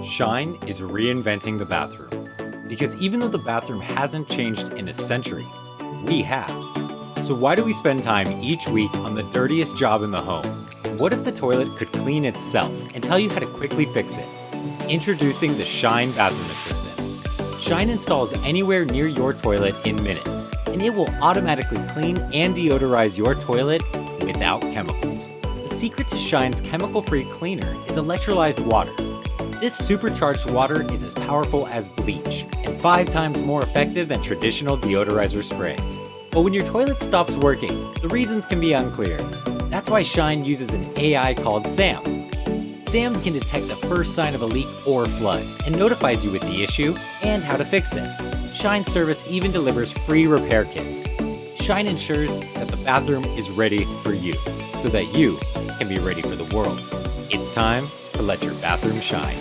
Shine is reinventing the bathroom. Because even though the bathroom hasn't changed in a century, we have. So why do we spend time each week on the dirtiest job in the home? What if the toilet could clean itself and tell you how to quickly fix it? Introducing the Shine Bathroom Assistant. Shine installs anywhere near your toilet in minutes, and it will automatically clean and deodorize your toilet without chemicals. The secret to Shine's chemical-free cleaner is electrolyzed water. This supercharged water is as powerful as bleach and 5 times more effective than traditional deodorizer sprays. But when your toilet stops working, the reasons can be unclear. That's why Shine uses an AI called SAM. SAM can detect the first sign of a leak or flood and notifies you with the issue and how to fix it. Shine service even delivers free repair kits. Shine ensures that the bathroom is ready for you, so that you can be ready for the world. It's time to let your bathroom shine.